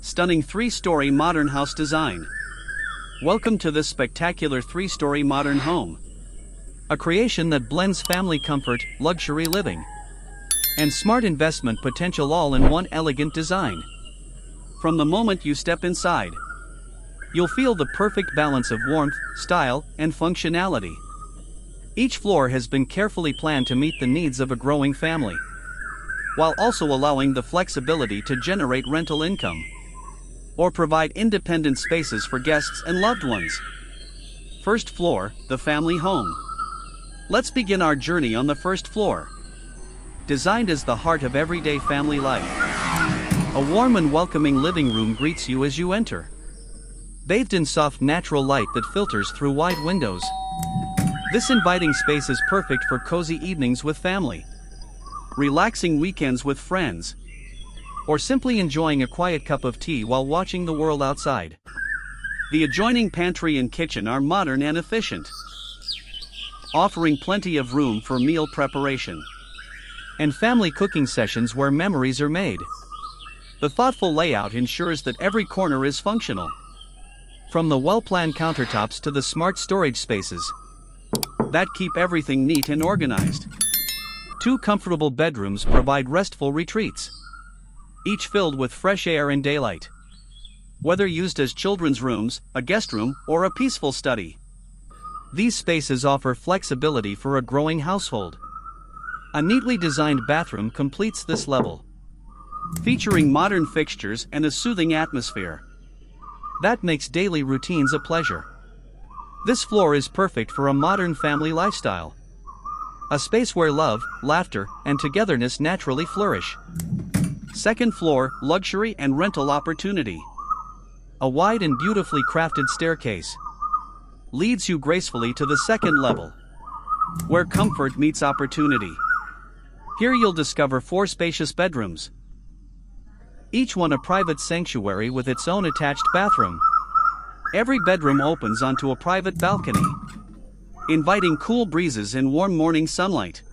Stunning 3-story modern house design. Welcome to this spectacular 3-story modern home. A creation that blends family comfort, luxury living, and smart investment potential all in one elegant design. From the moment you step inside, you'll feel the perfect balance of warmth, style, and functionality. Each floor has been carefully planned to meet the needs of a growing family, while also allowing the flexibility to generate rental income or provide independent spaces for guests and loved ones. First floor, the family home. Let's begin our journey on the first floor. Designed as the heart of everyday family life, a warm and welcoming living room greets you as you enter. Bathed in soft natural light that filters through wide windows, this inviting space is perfect for cozy evenings with family, relaxing weekends with friends, or simply enjoying a quiet cup of tea while watching the world outside. The adjoining pantry and kitchen are modern and efficient, offering plenty of room for meal preparation and family cooking sessions where memories are made. The thoughtful layout ensures that every corner is functional, from the well-planned countertops to the smart storage spaces that keep everything neat and organized. 2 comfortable bedrooms provide restful retreats, each filled with fresh air and daylight. Whether used as children's rooms, a guest room, or a peaceful study, these spaces offer flexibility for a growing household. A neatly designed bathroom completes this level, featuring modern fixtures and a soothing atmosphere that makes daily routines a pleasure. This floor is perfect for a modern family lifestyle, a space where love, laughter, and togetherness naturally flourish. Second floor, luxury and rental opportunity. A wide and beautifully crafted staircase leads you gracefully to the second level, where comfort meets opportunity. Here you'll discover 4 spacious bedrooms, each one a private sanctuary with its own attached bathroom. Every bedroom opens onto a private balcony, inviting cool breezes and warm morning sunlight.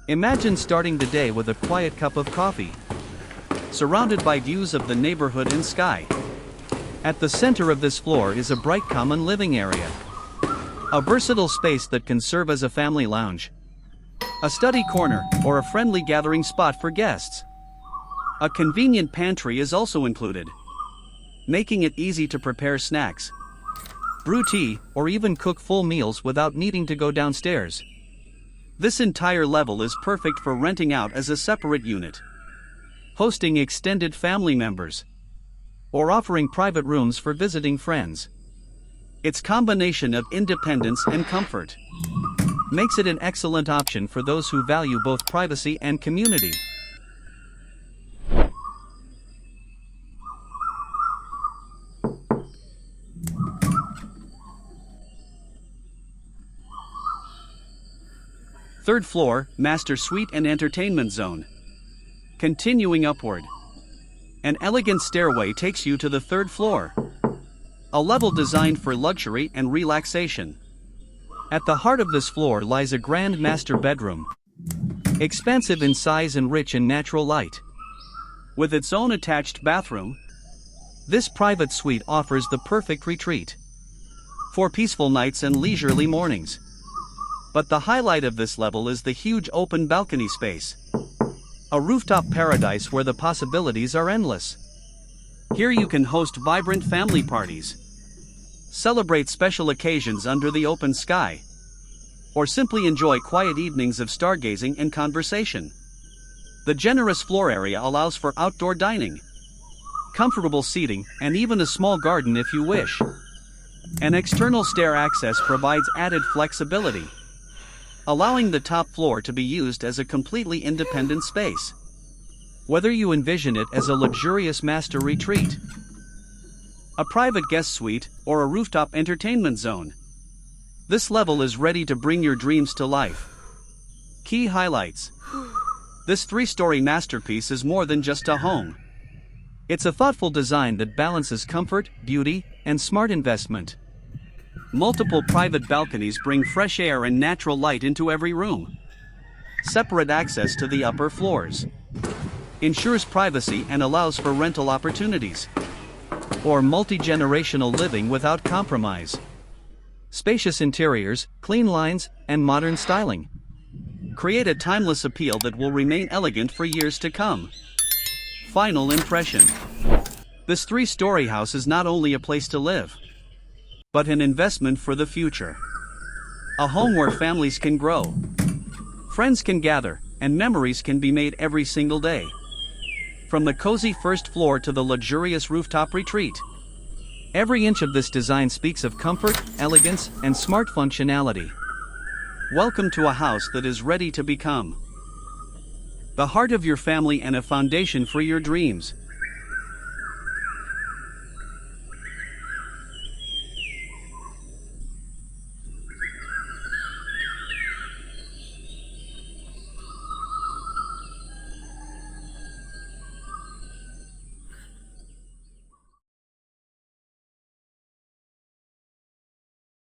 Imagine starting the day with a quiet cup of coffee, surrounded by views of the neighborhood and sky. At the center of this floor is a bright common living area, a versatile space that can serve as a family lounge, a study corner, or a friendly gathering spot for guests. A convenient pantry is also included, making it easy to prepare snacks, brew tea, or even cook full meals without needing to go downstairs. This entire level is perfect for renting out as a separate unit, hosting extended family members, or offering private rooms for visiting friends. Its combination of independence and comfort makes it an excellent option for those who value both privacy and community. Third floor, master suite and entertainment zone. Continuing upward, an elegant stairway takes you to the third floor, a level designed for luxury and relaxation. At the heart of this floor lies a grand master bedroom, expansive in size and rich in natural light. With its own attached bathroom, this private suite offers the perfect retreat for peaceful nights and leisurely mornings. But the highlight of this level is the huge open balcony space, a rooftop paradise where the possibilities are endless. Here you can host vibrant family parties, celebrate special occasions under the open sky, or simply enjoy quiet evenings of stargazing and conversation. The generous floor area allows for outdoor dining, comfortable seating, and even a small garden if you wish. An external stair access provides added flexibility, allowing the top floor to be used as a completely independent space. Whether you envision it as a luxurious master retreat, a private guest suite, or a rooftop entertainment zone, this level is ready to bring your dreams to life. Key highlights. This 3-story masterpiece is more than just a home. It's a thoughtful design that balances comfort, beauty, and smart investment. Multiple private balconies bring fresh air and natural light into every room. Separate access to the upper floors ensures privacy and allows for rental opportunities. Or multi-generational living without compromise. Spacious interiors, clean lines, and modern styling create a timeless appeal that will remain elegant for years to come. Final impression. This three-story house is not only a place to live, but an investment for the future. A home where families can grow, friends can gather, and memories can be made every single day. From the cozy first floor to the luxurious rooftop retreat, every inch of this design speaks of comfort, elegance, and smart functionality. Welcome to a house that is ready to become the heart of your family and a foundation for your dreams.